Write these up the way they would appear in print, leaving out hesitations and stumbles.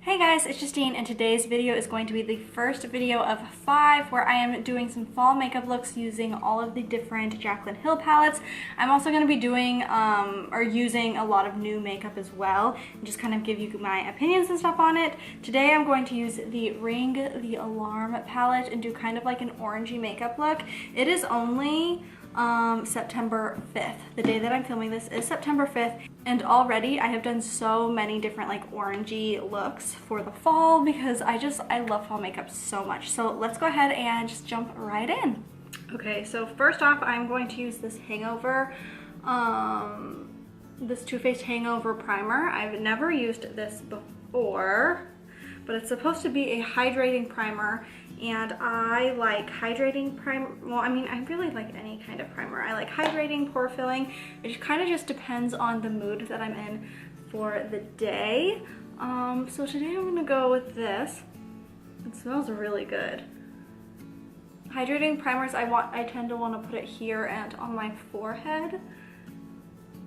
Hey guys, it's Justine, and today's video is going to be the first video of 5 where I am doing some fall makeup looks using all of the different Jaclyn Hill palettes. I'm also going to be doing or using a lot of new makeup as well, and just kind of give you my opinions and stuff on it. Today I'm going to use the Ring the Alarm palette and do kind of like an orangey makeup look. It is only September 5th. The day that I'm filming this is September 5th, and already I have done so many different like orangey looks for the fall because I love fall makeup so much. So let's go ahead and just jump right in. Okay, so first off I'm going to use this Hangover, this Too Faced Hangover primer. I've never used this before, but it's supposed to be a hydrating primer, and I like hydrating primer. Well, I mean, I really like any kind of primer. I like hydrating, pore filling. It kind of just depends on the mood that I'm in for the day. So today I'm gonna go with this. It smells really good. Hydrating primers, I tend to want to put it here and on my forehead,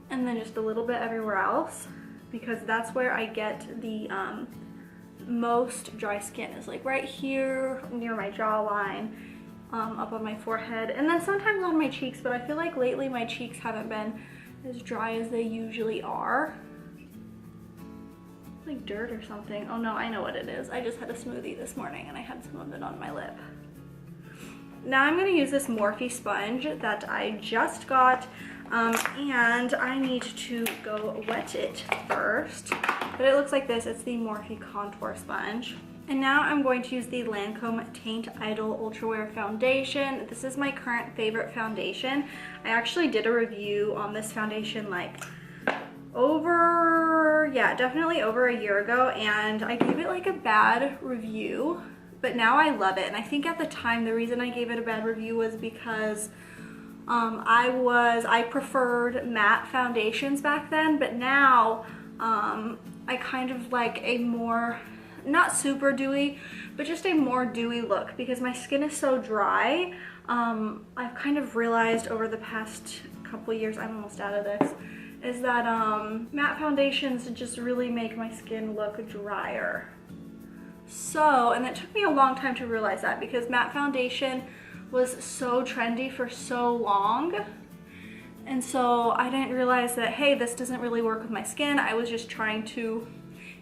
and then just a little bit everywhere else, because that's where I get the most dry skin, is like right here near my jawline, up on my forehead, and then sometimes on my cheeks, but I feel like lately my cheeks haven't been as dry as they usually are. Like dirt or something. Oh no, I know what it is. I just had a smoothie this morning and I had some of it on my lip. Now I'm going to use this Morphe sponge that I just got, and I need to go wet it first. But it looks like this. It's the Morphe contour sponge. And now I'm going to use the Lancome Taint Idol Ultra Wear Foundation. This is my current favorite foundation. I actually did a review on this foundation like definitely over a year ago, and I gave it like a bad review. But now I love it, and I think at the time the reason I gave it a bad review was because I preferred matte foundations back then, but now I kind of like a more, not super dewy, but just a more dewy look, because my skin is so dry. I've kind of realized over the past couple years, I'm almost out of this, is that matte foundations just really make my skin look drier. So, and it took me a long time to realize that, because matte foundation was so trendy for so long, and so I didn't realize that, hey, this doesn't really work with my skin. I was just trying to,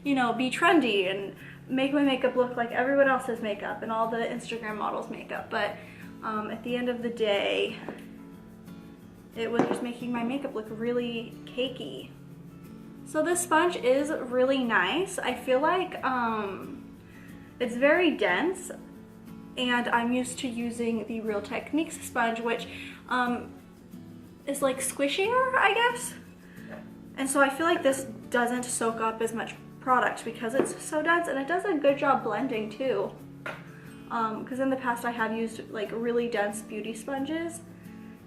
you know, be trendy and make my makeup look like everyone else's makeup and all the Instagram models' makeup, but at the end of the day, it was just making my makeup look really cakey. So this sponge is really nice. I feel like it's very dense, and I'm used to using the Real Techniques sponge, which is like squishier, I guess. And so I feel like this doesn't soak up as much product because it's so dense, and it does a good job blending too. Because in the past I have used like really dense beauty sponges,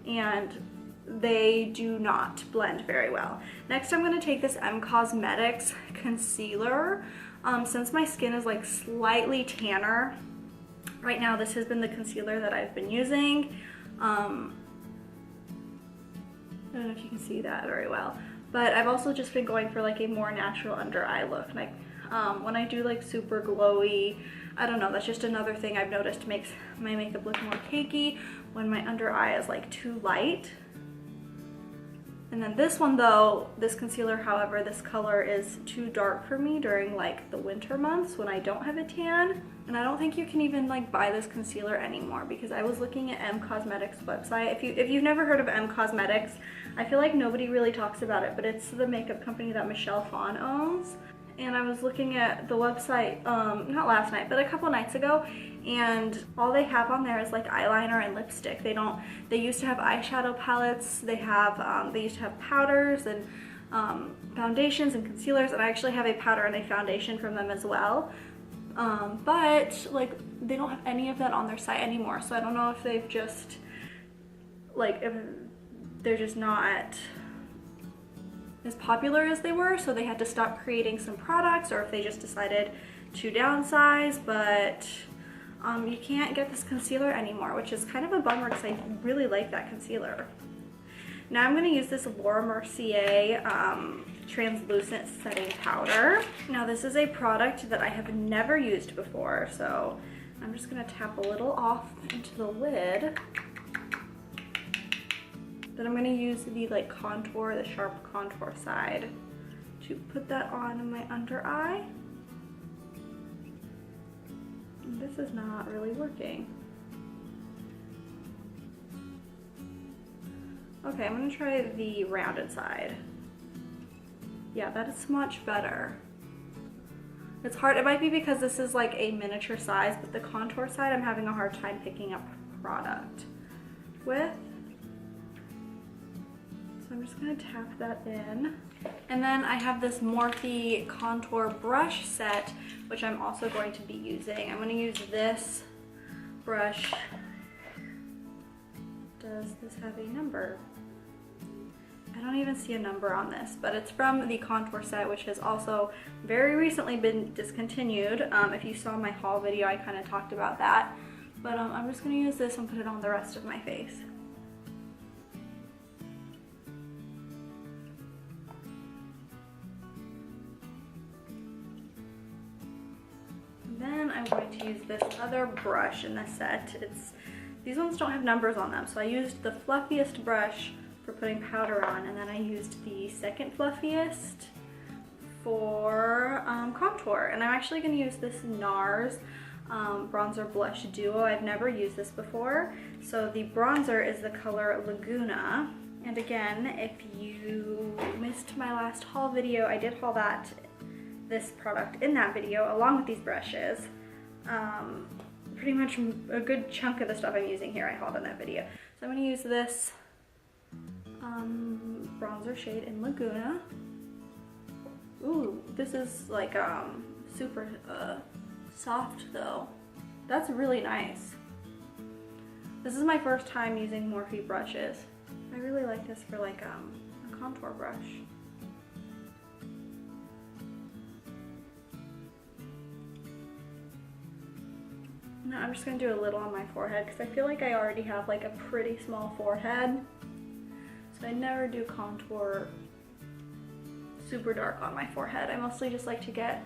and they do not blend very well. Next I'm going to take this Cosmetics concealer. Since my skin is like slightly tanner right now, this has been the concealer that I've been using. I don't know if you can see that very well, but I've also just been going for like a more natural under eye look. Like when I do like super glowy, I don't know, that's just another thing I've noticed makes my makeup look more cakey when my under eye is like too light. And then this one though, this concealer, however, this color is too dark for me during like the winter months when I don't have a tan. And I don't think you can even like buy this concealer anymore, because I was looking at Cosmetics website. If you've never heard of Cosmetics, I feel like nobody really talks about it, but it's the makeup company that Michelle Phan owns. And I was looking at the website, not last night, but a couple nights ago, and all they have on there is like eyeliner and lipstick. They used to have eyeshadow palettes, they used to have powders and foundations and concealers, and I actually have a powder and a foundation from them as well. But like they don't have any of that on their site anymore, so I don't know if they've just, like, if they're just not as popular as they were, so they had to stop creating some products, or if they just decided to downsize. But you can't get this concealer anymore, which is kind of a bummer because I really like that concealer. Now I'm going to use this Laura Mercier translucent setting powder. Now this is a product that I have never used before, so I'm just gonna tap a little off into the lid. Then I'm gonna use the like contour, the sharp contour side to put that on my under eye. And this is not really working. Okay, I'm gonna try the rounded side. Yeah, that is much better. It's hard, it might be because this is like a miniature size, but the contour side I'm having a hard time picking up product with. So I'm just gonna tap that in. And then I have this Morphe contour brush set, which I'm also going to be using. I'm gonna use this brush. Does this have a number? I don't even see a number on this, but it's from the contour set, which has also very recently been discontinued. If you saw my haul video, I kind of talked about that. But I'm just gonna use this and put it on the rest of my face. Then I'm going to use this other brush in this set. These ones don't have numbers on them, so I used the fluffiest brush for putting powder on, and then I used the second fluffiest for contour. And I'm actually going to use this NARS bronzer blush duo. I've never used this before. So the bronzer is the color Laguna. And again, if you missed my last haul video, I did haul this product in that video along with these brushes. Pretty much a good chunk of the stuff I'm using here I hauled in that video. So I'm going to use this bronzer shade in Laguna. Ooh, this is like super soft though. That's really nice. This is my first time using Morphe brushes. I really like this for like a contour brush. Now I'm just gonna do a little on my forehead because I feel like I already have like a pretty small forehead. So I never do contour super dark on my forehead. I mostly just like to get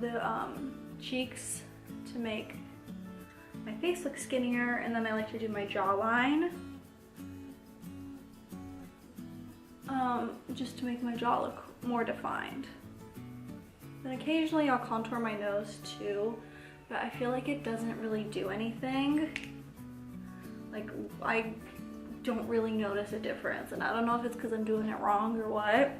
the cheeks to make my face look skinnier, and then I like to do my jawline just to make my jaw look more defined. Then occasionally I'll contour my nose too, but I feel like it doesn't really do anything. Like, I don't really notice a difference, and I don't know if it's because I'm doing it wrong or what.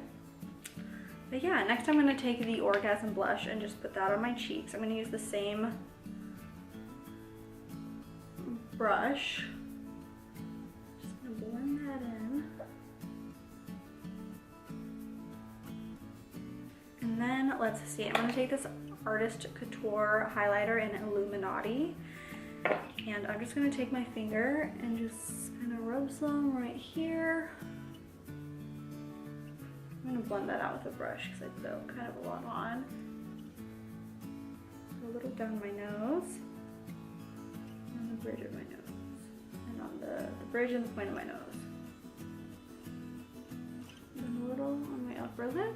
But yeah, next I'm going to take the Orgasm blush and just put that on my cheeks. I'm going to use the same brush. Just going to blend that in. And then let's see, I'm going to take this Artist Couture highlighter in Illuminati, and I'm just going to take my finger and just kind of rub some right here. I'm going to blend that out with a brush because I put kind of a lot on. A little down my nose, on the bridge of my nose, and on the bridge and the point of my nose. And a little on my upper lip.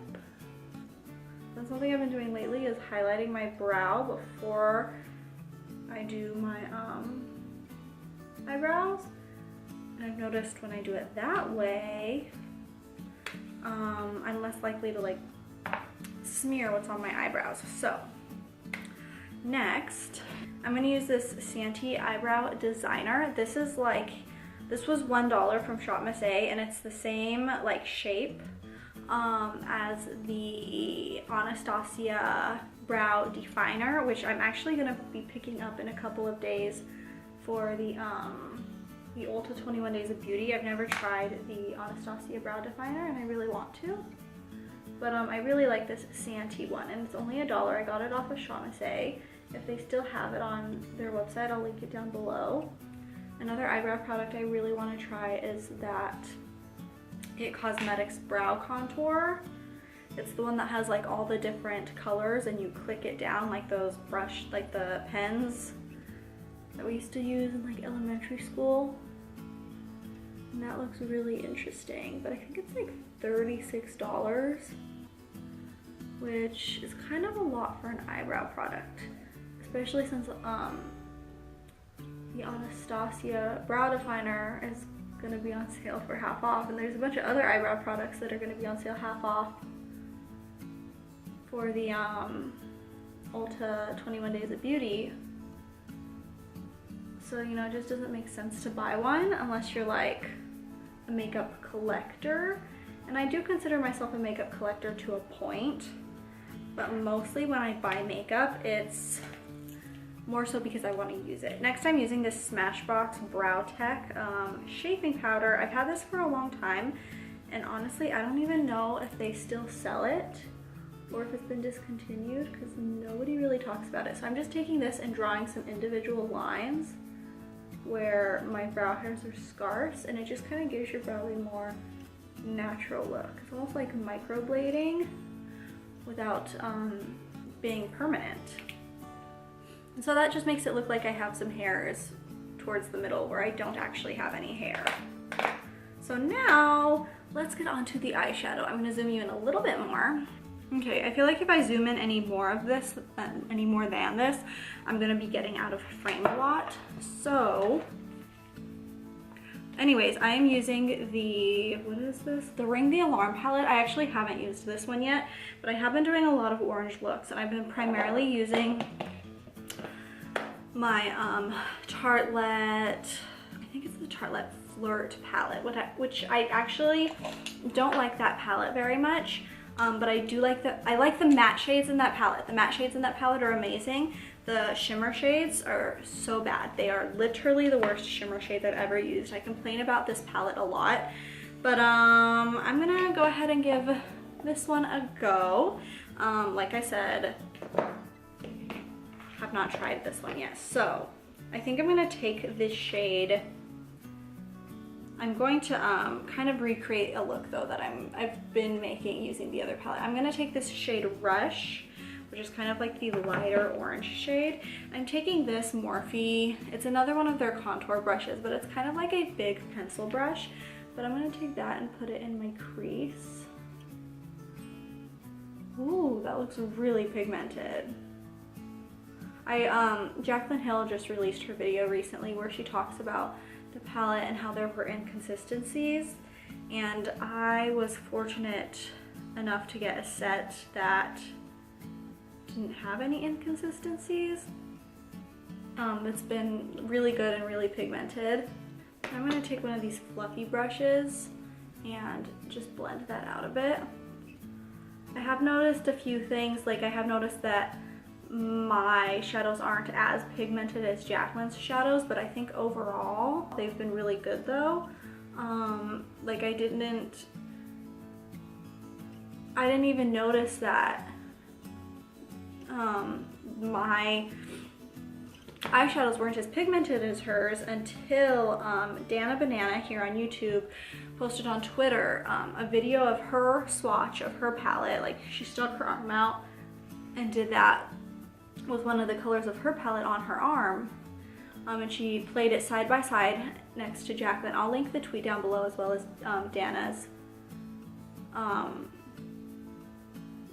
That's something I've been doing lately, is highlighting my brow before I do my eyebrows. And I've noticed when I do it that way, I'm less likely to like smear what's on my eyebrows. So next, I'm gonna use this Santee Eyebrow Designer. This was $1 from Shop Miss A, and it's the same like shape as the Anastasia Brow Definer, which I'm actually gonna be picking up in a couple of days for the Ulta 21 Days of Beauty. I've never tried the Anastasia Brow Definer, and I really want to. But I really like this Santee one, and it's only $1. I got it off of Shop Miss A. If they still have it on their website, I'll link it down below. Another eyebrow product I really want to try is that It Cosmetics Brow Contour. It's the one that has like all the different colors, and you click it down like those like the pens that we used to use in like elementary school. And that looks really interesting, but I think it's like $36. which is kind of a lot for an eyebrow product, especially since the Anastasia brow definer is gonna be on sale for half off, and there's a bunch of other eyebrow products that are gonna be on sale half off for the Ulta 21 Days of Beauty. So, you know, it just doesn't make sense to buy one unless you're like a makeup collector. And I do consider myself a makeup collector to a point, but mostly when I buy makeup, it's more so because I want to use it. Next, I'm using this Smashbox Brow Tech shaping powder. I've had this for a long time, and honestly, I don't even know if they still sell it or if it's been discontinued because nobody really talks about it. So I'm just taking this and drawing some individual lines where my brow hairs are scarce, and it just kind of gives your brow a more natural look. It's almost like microblading without being permanent. And so that just makes it look like I have some hairs towards the middle where I don't actually have any hair. So now let's get on to the eyeshadow. I'm gonna zoom you in a little bit more. Okay, I feel like if I zoom in any more than this, I'm gonna be getting out of frame a lot. So, anyways, I am using the, what is this? The Ring the Alarm palette. I actually haven't used this one yet, but I have been doing a lot of orange looks, and I've been primarily using my Tartelette, I think it's the Tartelette Flirt palette, which I actually don't like that palette very much. But I do like I like the matte shades in that palette. The matte shades in that palette are amazing. The shimmer shades are so bad. They are literally the worst shimmer shades I've ever used. I complain about this palette a lot, but I'm gonna go ahead and give this one a go. Like I said, have not tried this one yet. So I think I'm gonna take this shade. I'm going to kind of recreate a look though that I've been making using the other palette. I'm gonna take this shade Rush, which is kind of like the lighter orange shade. I'm taking this Morphe. It's another one of their contour brushes, but it's kind of like a big pencil brush. But I'm gonna take that and put it in my crease. Ooh, that looks really pigmented. Jaclyn Hill just released her video recently where she talks about the palette and how there were inconsistencies, and I was fortunate enough to get a set that didn't have any inconsistencies. It's been really good and really pigmented. I'm going to take one of these fluffy brushes and just blend that out a bit. I have noticed a few things, like I have noticed that my shadows aren't as pigmented as Jaclyn's shadows, but I think overall they've been really good though. Like I didn't even notice that my eyeshadows weren't as pigmented as hers until Dana Banana here on YouTube posted on Twitter a video of her swatch of her palette. Like she stuck her arm out and did that with one of the colors of her palette on her arm, and she played it side by side next to Jaclyn. I'll link the tweet down below as well as Dana's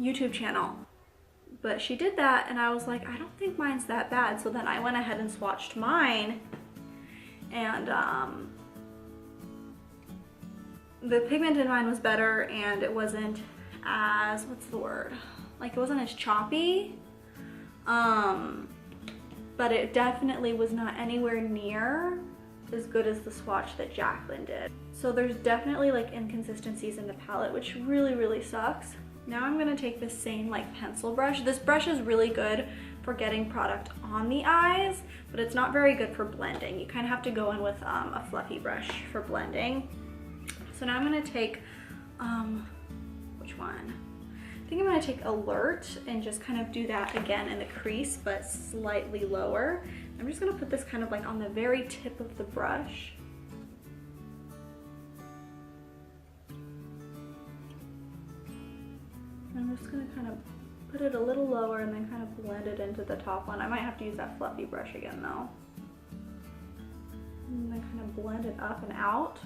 YouTube channel. But she did that and I was like, I don't think mine's that bad. So then I went ahead and swatched mine, and the pigment in mine was better, and it wasn't as, what's the word? Like it wasn't as choppy. But it definitely was not anywhere near as good as the swatch that Jaclyn did. So there's definitely like inconsistencies in the palette, which really, really sucks. Now I'm gonna take this same like pencil brush. This brush is really good for getting product on the eyes, but it's not very good for blending. You kind of have to go in with a fluffy brush for blending. So now I'm gonna take, which one? I think I'm gonna take Alert and just kind of do that again in the crease, but slightly lower. I'm just gonna put this kind of like on the very tip of the brush. I'm just gonna kind of put it a little lower and then kind of blend it into the top one. I might have to use that fluffy brush again though. And then kind of blend it up and out.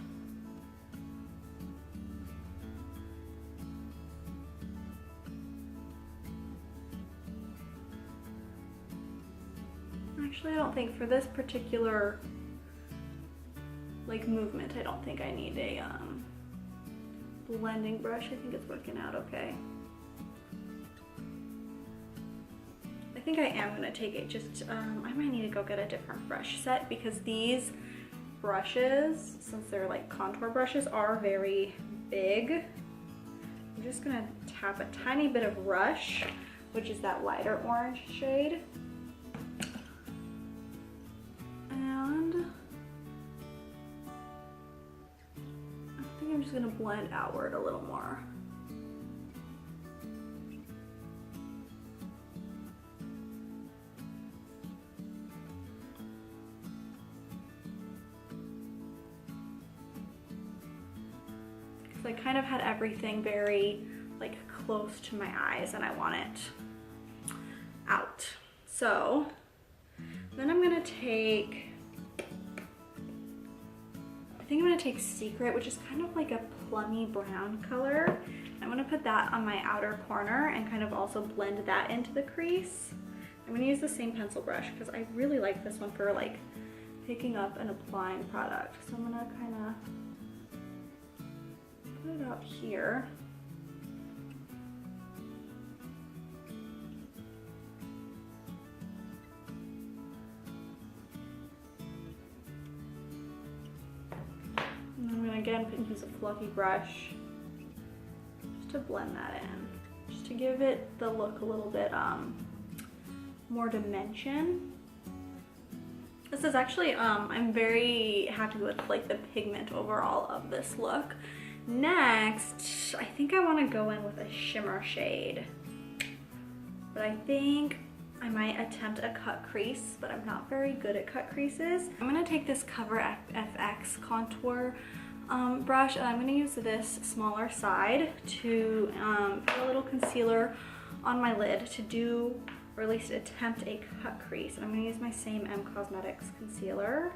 Actually, I don't think for this particular like movement, I don't think I need a blending brush. I think it's working out okay. I think I am gonna take it just, I might need to go get a different brush set because these brushes, since they're like contour brushes, are very big. I'm just gonna tap a tiny bit of Rush, which is that lighter orange shade. And I think I'm just gonna blend outward a little more. I kind of had everything very like close to my eyes and I want it out. So then I'm gonna take, I think I'm gonna take Secret, which is kind of like a plummy brown color. I'm gonna put that on my outer corner and kind of also blend that into the crease. I'm gonna use the same pencil brush because I really like this one for like picking up and applying product. So I'm gonna kind of put it out here. And I'm gonna again use a fluffy brush just to blend that in, just to give it the look a little bit more dimension. This is actually, I'm very happy with like the pigment overall of this look. Next, I think I want to go in with a shimmer shade, but I think I might attempt a cut crease, but I'm not very good at cut creases. I'm going to take this Cover FX contour brush, and I'm going to use this smaller side to put a little concealer on my lid to do, or at least attempt, a cut crease. And I'm going to use my same M Cosmetics concealer.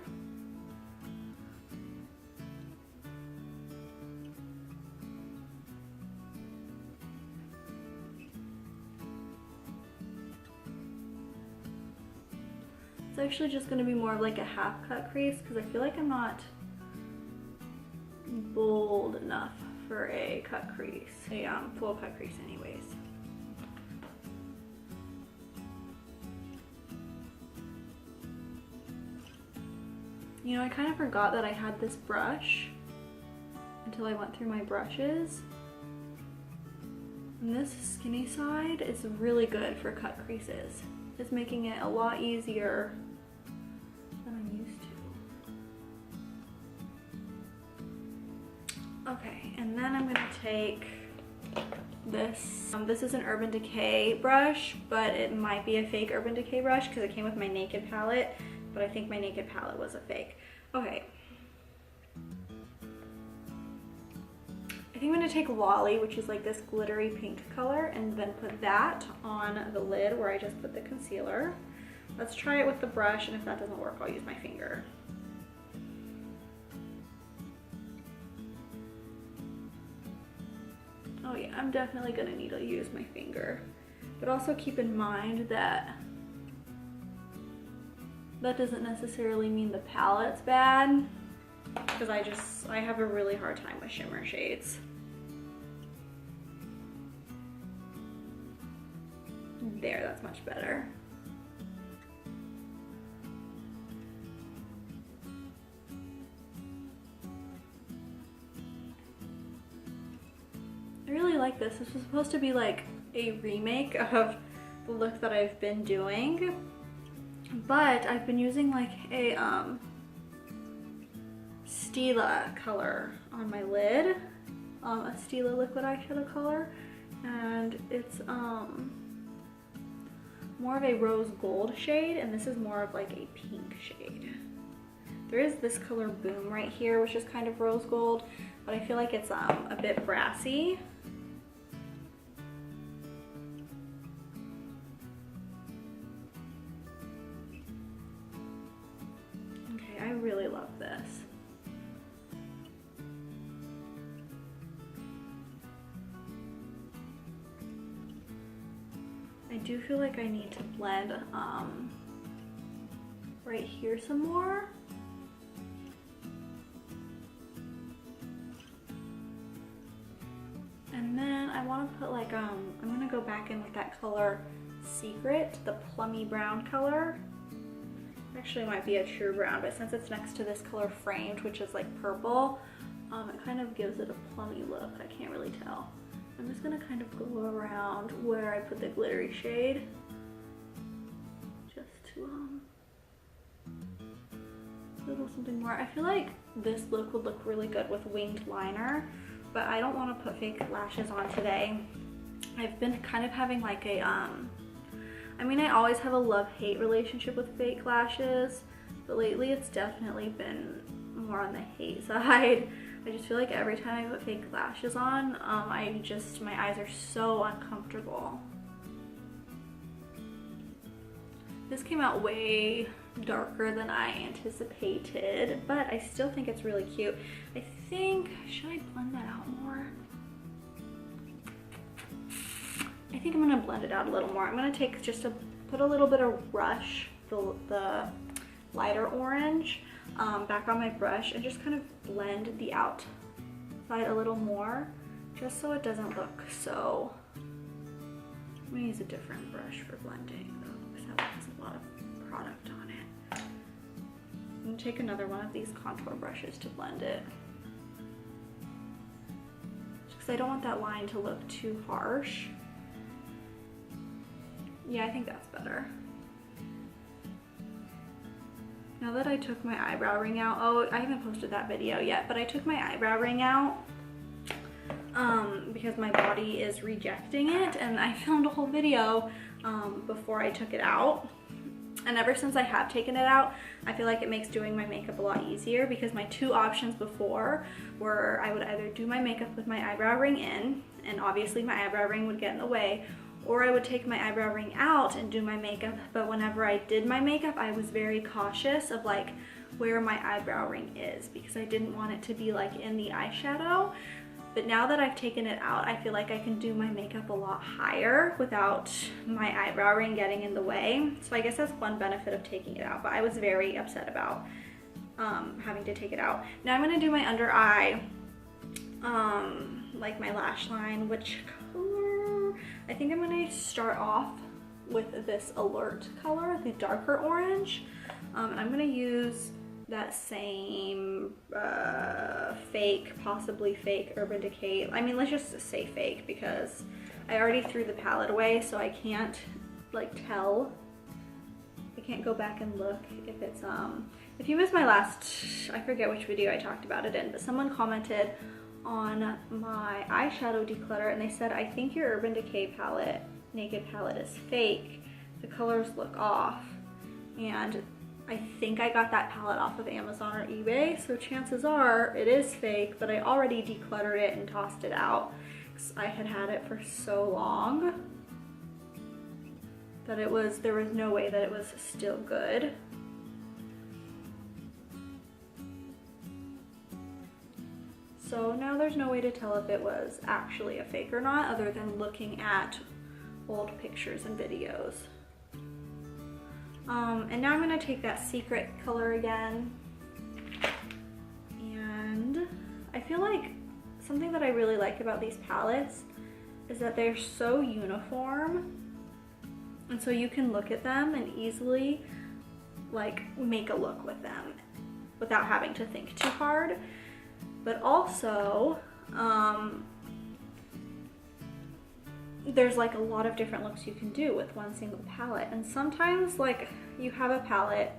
It's actually just going to be more of like a half cut crease because I feel like I'm not bold enough for a cut crease, a full cut crease anyways. You know, I kind of forgot that I had this brush until I went through my brushes. And this skinny side is really good for cut creases. It's making it a lot easier than I'm used to. Okay, and then I'm gonna take this. This is an Urban Decay brush, but it might be a fake Urban Decay brush because it came with my Naked palette, but I think my Naked palette was a fake. Okay. I think I'm gonna take Lolly, which is like this glittery pink color, and then put that on the lid where I just put the concealer. Let's try it with the brush, and if that doesn't work, I'll use my finger. Oh yeah, I'm definitely gonna need to use my finger. But also keep in mind that that doesn't necessarily mean the palette's bad, because I have a really hard time with shimmer shades. There, that's much better. I really like this. This was supposed to be like a remake of the look that I've been doing, but I've been using like a Stila color on my lid, a Stila liquid eyeshadow color, and it's more of a rose gold shade, and this is more of like a pink shade. There is this color Boom right here, which is kind of rose gold, but I feel like it's a bit brassy. Okay, I really love this. I do feel like I need to blend right here some more. And then I want to put like, I'm gonna go back in with that color Secret, the plummy brown color. Actually, it might be a true brown, but since it's next to this color Framed, which is like purple, it kind of gives it a plummy look. I can't really tell. I'm just gonna kind of go around where I put the glittery shade, just to a little something more. I feel like this look would look really good with winged liner, but I don't want to put fake lashes on today. I've been kind of having like a, I mean, I always have a love-hate relationship with fake lashes, but lately it's definitely been more on the hate side. I just feel like every time I put fake lashes on, my eyes are so uncomfortable. This came out way darker than I anticipated, but I still think it's really cute. I think, should I blend that out more? I think I'm gonna blend it out a little more. I'm gonna take put a little bit of Rush, the lighter orange, back on my brush and just kind of blend the outside a little more, just so it doesn't look so. I'm gonna use a different brush for blending though, because that has a lot of product on it. I'm gonna take another one of these contour brushes to blend it, just because I don't want that line to look too harsh. Yeah, I think that's better. Now that I took my eyebrow ring out, oh, I haven't posted that video yet, but I took my eyebrow ring out because my body is rejecting it, and I filmed a whole video before I took it out. And ever since I have taken it out, I feel like it makes doing my makeup a lot easier, because my two options before were I would either do my makeup with my eyebrow ring in, and obviously my eyebrow ring would get in the way, or I would take my eyebrow ring out and do my makeup. But whenever I did my makeup, I was very cautious of like where my eyebrow ring is, because I didn't want it to be like in the eyeshadow. But now that I've taken it out, I feel like I can do my makeup a lot higher without my eyebrow ring getting in the way. So I guess that's one benefit of taking it out, but I was very upset about having to take it out. Now I'm gonna do my under eye, like my lash line. Which color? I think I'm gonna start off with this Alert color, the darker orange. And I'm gonna use that same possibly fake Urban Decay. I mean, let's just say fake, because I already threw the palette away, so I can't like tell. I can't go back and look if it's if you missed my last, I forget which video I talked about it in, but someone commented on my eyeshadow declutter and they said, I think your Urban Decay palette, Naked palette, is fake. The colors look off. And I think I got that palette off of Amazon or eBay, so chances are it is fake, but I already decluttered it and tossed it out because I had had it for so long that there was no way that it was still good. So now there's no way to tell if it was actually a fake or not, other than looking at old pictures and videos. And now I'm gonna take that Secret color again. And I feel like something that I really like about these palettes is that they're so uniform. And so you can look at them and easily like make a look with them without having to think too hard. But also, there's like a lot of different looks you can do with one single palette. And sometimes like you have a palette,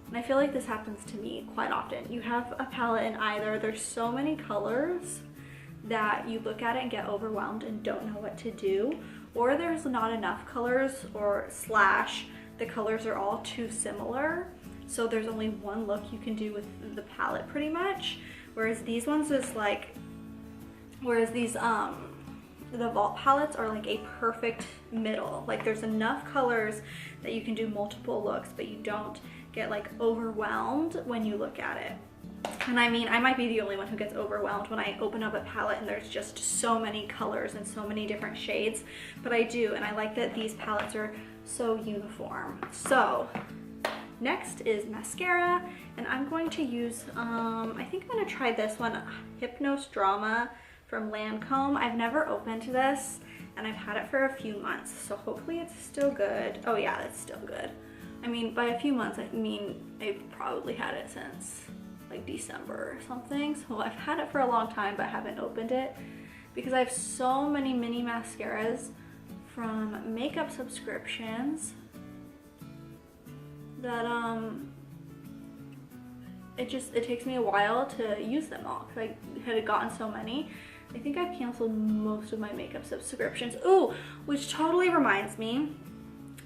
and I feel like this happens to me quite often. You have a palette and either there's so many colors that you look at it and get overwhelmed and don't know what to do, or there's not enough colors, or slash the colors are all too similar. So there's only one look you can do with the palette pretty much. Whereas these ones is like, the Vault palettes are like a perfect middle. Like there's enough colors that you can do multiple looks, but you don't get like overwhelmed when you look at it. And I mean, I might be the only one who gets overwhelmed when I open up a palette and there's just so many colors and so many different shades, but I do, and I like that these palettes are so uniform. So Next is mascara, and I'm going to use, I think I'm gonna try this one, Hypnose Drama from Lancome. I've never opened this, and I've had it for a few months, so hopefully it's still good. Oh yeah, it's still good. I mean, by a few months, I mean, I've probably had it since like December or something. So I've had it for a long time, but haven't opened it because I have so many mini mascaras from makeup subscriptions that it takes me a while to use them all because I had gotten so many. I think I've canceled most of my makeup subscriptions. Ooh, which totally reminds me,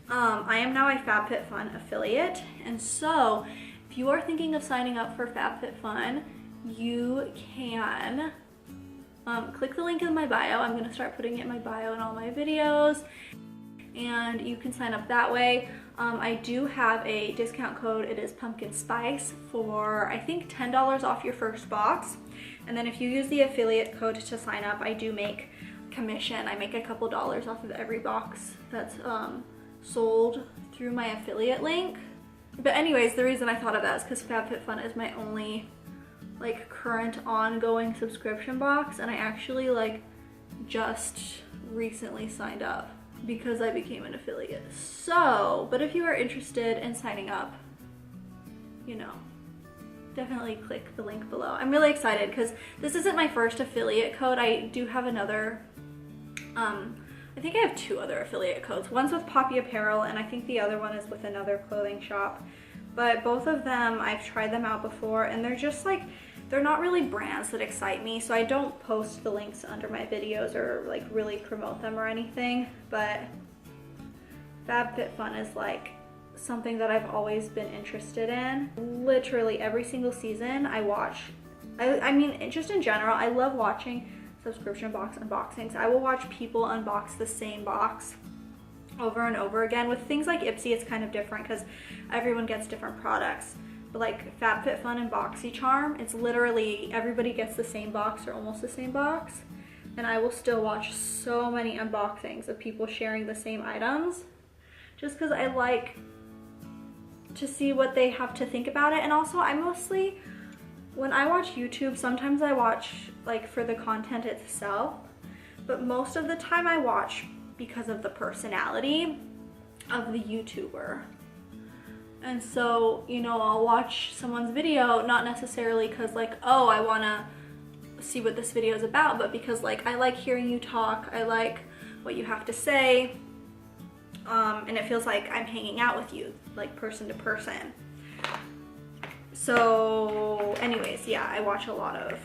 I am now a FabFitFun affiliate, and so if you are thinking of signing up for FabFitFun, you can click the link in my bio. I'm going to start putting it in my bio in all my videos, and you can sign up that way. I do have a discount code. It is PUMPKINSPICE for, I think, $10 off your first box. And then if you use the affiliate code to sign up, I do make commission. I make a couple dollars off of every box that's sold through my affiliate link. But anyways, the reason I thought of that is because FabFitFun is my only like current ongoing subscription box, and I actually like just recently signed up because I became an affiliate. So, but if you are interested in signing up, you know, definitely click the link below. I'm really excited because this isn't my first affiliate code. I do have another, I think I have two other affiliate codes. One's with Poppy Apparel, and I think the other one is with another clothing shop. But both of them, I've tried them out before, and they're just like, they're not really brands that excite me, so I don't post the links under my videos or like really promote them or anything. But FabFitFun is like something that I've always been interested in. Literally every single season I watch. I mean, just in general, I love watching subscription box unboxings. I will watch people unbox the same box over and over again. With things like Ipsy, it's kind of different because everyone gets different products. But like FabFitFun and BoxyCharm, it's literally everybody gets the same box or almost the same box. And I will still watch so many unboxings of people sharing the same items just because I like to see what they have to think about it. And also, I mostly, when I watch YouTube, sometimes I watch like for the content itself, but most of the time I watch because of the personality of the YouTuber. And so, you know, I'll watch someone's video not necessarily because like, oh, I want to see what this video is about, but because like I like hearing you talk, I like what you have to say, and it feels like I'm hanging out with you, like person to person. So anyways, yeah, I watch a lot of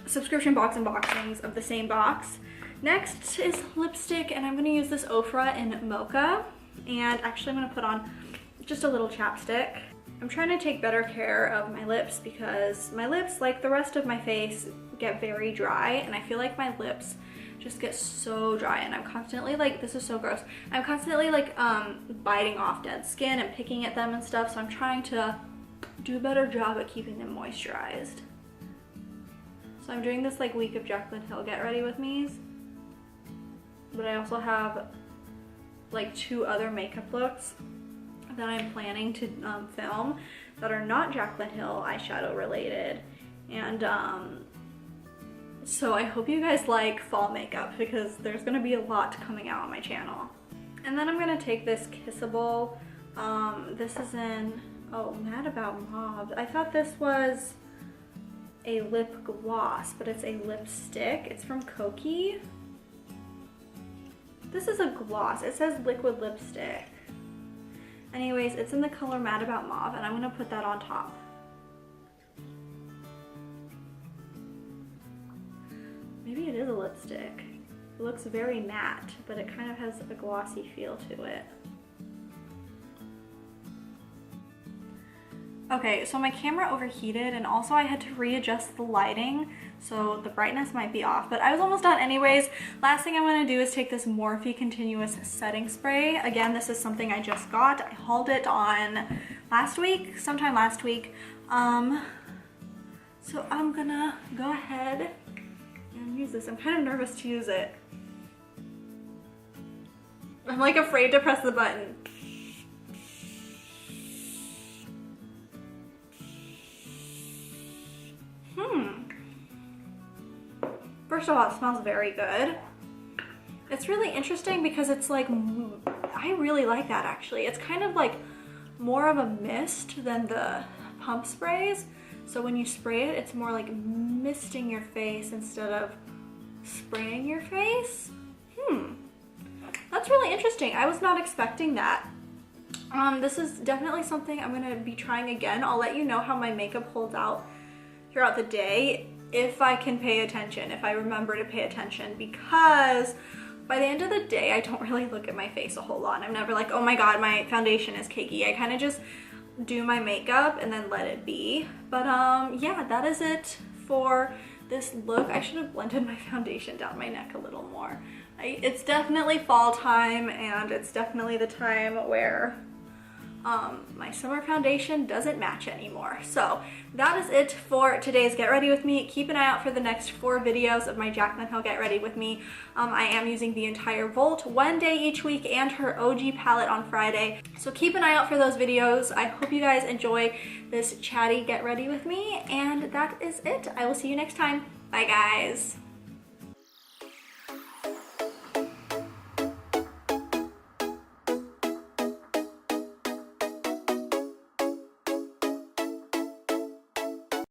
subscription box unboxings of the same box. Next is lipstick, and I'm going to use this Ofra in Mocha, and actually I'm going to put on just a little chapstick. I'm trying to take better care of my lips because my lips, like the rest of my face, get very dry, and I feel like my lips just get so dry, and I'm constantly like, this is so gross, I'm constantly like biting off dead skin and picking at them and stuff, so I'm trying to do a better job at keeping them moisturized. So I'm doing this like week of Jaclyn Hill get ready with me's, but I also have like 2 other makeup looks that I'm planning to film that are not Jaclyn Hill eyeshadow related, and so I hope you guys like fall makeup because there's gonna be a lot coming out on my channel. And then I'm gonna take this Kissable, this is in, oh, Mad About Mauve. I thought this was a lip gloss, but it's a lipstick. It's from Koki. This is a gloss. It says liquid lipstick. Anyways, it's in the color Mad About Mauve, and I'm gonna put that on top. Maybe it is a lipstick. It looks very matte, but it kind of has a glossy feel to it. Okay, so my camera overheated, and also I had to readjust the lighting, so the brightness might be off, but I was almost done anyways. Last thing I'm gonna do is take this Morphe Continuous Setting Spray. Again, this is something I just got. I hauled it on sometime last week. So I'm gonna go ahead and use this. I'm kind of nervous to use it. I'm like afraid to press the button. first of all, it smells very good. It's really interesting because it's like, I really like that actually. It's kind of like more of a mist than the pump sprays. So when you spray it, it's more like misting your face instead of spraying your face. That's really interesting. I was not expecting that. This is definitely something I'm gonna be trying again. I'll let you know how my makeup holds out throughout the day if I can pay attention, if I remember to pay attention, because by the end of the day, I don't really look at my face a whole lot. I'm never like, oh my god, my foundation is cakey. I kind of just do my makeup and then let it be. But yeah, that is it for this look. I should have blended my foundation down my neck a little more. It's definitely fall time, and it's definitely the time where my summer foundation doesn't match anymore. So that is it for today's Get Ready With Me. Keep an eye out for the next 4 videos of my Jaclyn Hill Get Ready With Me. I am using the entire Volt one day each week and her OG palette on Friday. So keep an eye out for those videos. I hope you guys enjoy this chatty Get Ready With Me, and that is it. I will see you next time. Bye guys.